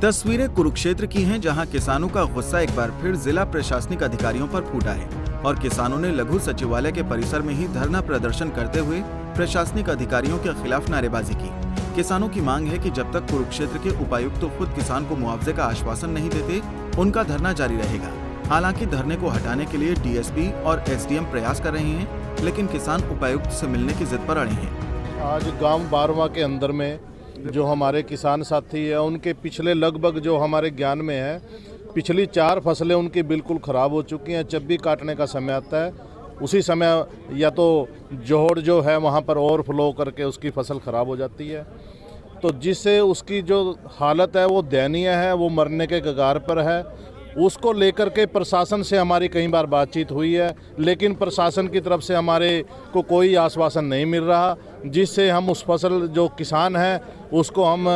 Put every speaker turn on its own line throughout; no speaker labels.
तस्वीरें कुरुक्षेत्र की हैं, जहां किसानों का गुस्सा एक बार फिर जिला प्रशासनिक अधिकारियों पर फूटा है और किसानों ने लघु सचिवालय के परिसर में ही धरना प्रदर्शन करते हुए प्रशासनिक अधिकारियों के खिलाफ नारेबाजी की। किसानों की मांग है कि जब तक कुरुक्षेत्र के उपायुक्त खुद किसान को मुआवजे का आश्वासन नहीं देते, उनका धरना जारी रहेगा। हालांकि धरने को हटाने के लिए डीएसपी और एसडीएम प्रयास कर रहे हैं, लेकिन किसान उपायुक्त से मिलने की जिद पर अड़े हैं।
आज गांव बारवा के अंदर में जो हमारे किसान साथी है, उनके पिछले लगभग जो हमारे ज्ञान में है, पिछली 4 फसलें उनकी बिल्कुल ख़राब हो चुकी हैं। जब भी काटने का समय आता है उसी समय या तो जोहड़ जो है वहाँ पर ओवरफ्लो करके उसकी फसल ख़राब हो जाती है, तो जिससे उसकी जो हालत है वो दयनीय है, वो मरने के कगार पर है। उसको लेकर के प्रशासन से हमारी कई बार बातचीत हुई है, लेकिन प्रशासन की तरफ से हमारे को कोई आश्वासन नहीं मिल रहा, जिससे हम उस फसल जो किसान हैं उसको हम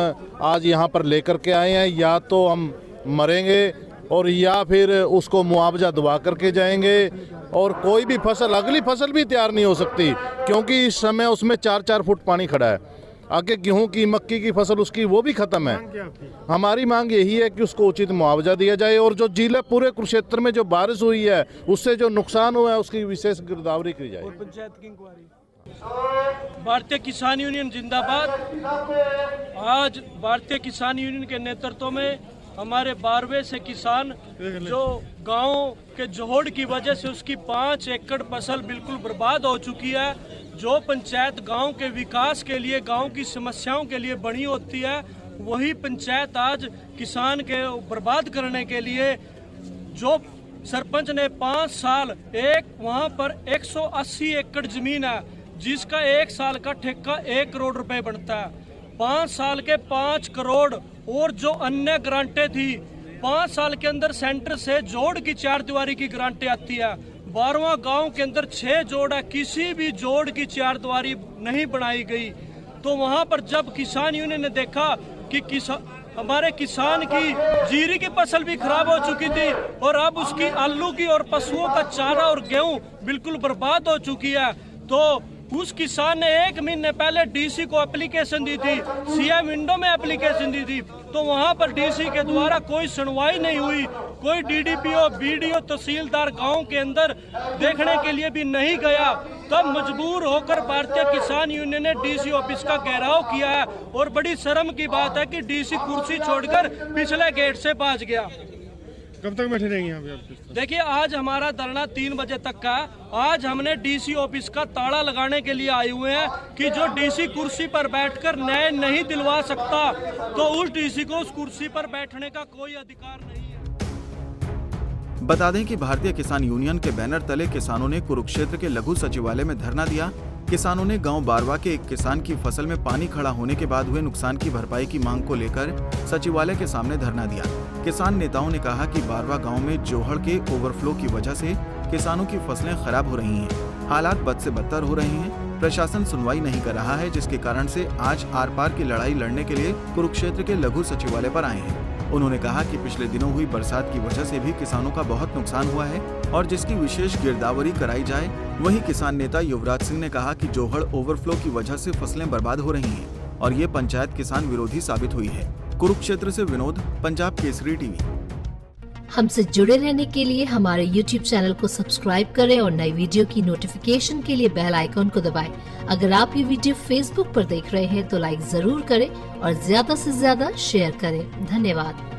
आज यहाँ पर लेकर के आए हैं। या तो हम मरेंगे और या फिर उसको मुआवजा दवा करके जाएंगे, और कोई भी फसल, अगली फसल भी तैयार नहीं हो सकती क्योंकि इस समय उसमें 4-4 फुट पानी खड़ा है। आगे गेहूं की, मक्की की फसल उसकी वो भी खत्म है। हमारी मांग यही है कि उसको उचित मुआवजा दिया जाए, और जो जिले पूरे कुरुक्षेत्र में जो बारिश हुई है उससे जो नुकसान हुआ है उसकी विशेष गिरदावरी की जाए।
पंचायत की इंक्वायरी। भारतीय किसान यूनियन जिंदाबाद। आज भारतीय किसान यूनियन के नेतृत्व में हमारे 12वें से किसान जो गांव के जोहड़ की वजह से उसकी 5 एकड़ फसल बिल्कुल बर्बाद हो चुकी है, जो पंचायत गांव के विकास के लिए, गांव की समस्याओं के लिए बनी होती है, वही पंचायत आज किसान के बर्बाद करने के लिए, जो सरपंच ने 5 साल वहां पर 180 एकड़ जमीन है जिसका 1 साल का ठेका 1 करोड़ रुपए बनता है, 5 साल के 5 करोड़, और जो अन्य ग्रांटें थी 5 साल के अंदर सेंटर से जोड़ की 4 दीवारी की ग्रांटें आती है। 12वां गांव के अंदर 6 जोड़ है, किसी भी जोड़ की 4 दीवारी नहीं बनाई गई। तो वहां पर जब किसान यूनियन ने देखा कि हमारे किसान की जीरी की फसल भी खराब हो चुकी थी और अब उसकी आलू की और पशुओं का चारा और गेहूं बिल्कुल बर्बाद हो चुकी है, तो उस किसान ने 1 महीने पहले डीसी को एप्लीकेशन दी थी, सीएम विंडो में एप्लीकेशन दी थी, तो वहां पर डीसी के द्वारा कोई सुनवाई नहीं हुई। कोई डीडीपीओ, बीडीओ, तहसीलदार गांव के अंदर देखने के लिए भी नहीं गया। तब मजबूर होकर भारतीय किसान यूनियन ने डीसी ऑफिस का घेराव किया है, और बड़ी शर्म की बात है कि डीसी कुर्सी छोड़कर पिछले गेट से भाग गया।
कब तक बैठे रहेंगे यहाँ पे?
देखिए, आज हमारा धरना 3 बजे तक का है। आज हमने डीसी ऑफिस का ताला लगाने के लिए आए हुए हैं कि जो डीसी कुर्सी पर बैठकर न्याय नहीं दिलवा सकता, तो उस डीसी को उस कुर्सी पर बैठने का कोई अधिकार नहीं है।
बता दें कि भारतीय किसान यूनियन के बैनर तले किसानों ने कुरुक्षेत्र के लघु सचिवालय में धरना दिया। किसानों ने गांव बारवा के एक किसान की फसल में पानी खड़ा होने के बाद हुए नुकसान की भरपाई की मांग को लेकर सचिवालय के सामने धरना दिया। किसान नेताओं ने कहा कि बारवा गांव में जोहड़ के ओवरफ्लो की वजह से किसानों की फसलें खराब हो रही हैं, हालात बद से बदतर हो रहे हैं, प्रशासन सुनवाई नहीं कर रहा है, जिसके कारण से आज आर पार की लड़ाई लड़ने के लिए कुरुक्षेत्र के लघु सचिवालय पर आए हैं। उन्होंने कहा कि पिछले दिनों हुई बरसात की वजह से भी किसानों का बहुत नुकसान हुआ है और जिसकी विशेष गिरदावरी कराई जाए। वहीं किसान नेता युवराज सिंह ने कहा कि जोहड़ ओवरफ्लो की वजह से फसलें बर्बाद हो रही हैं और ये पंचायत किसान विरोधी साबित हुई है। कुरुक्षेत्र से विनोद, पंजाब केसरी टीवी।
हमसे जुड़े रहने के लिए हमारे YouTube चैनल को सब्सक्राइब करें और नई वीडियो की नोटिफिकेशन के लिए बेल आइकॉन को दबाएं। अगर आप ये वीडियो Facebook पर देख रहे हैं तो लाइक जरूर करें और ज्यादा से ज्यादा शेयर करें। धन्यवाद।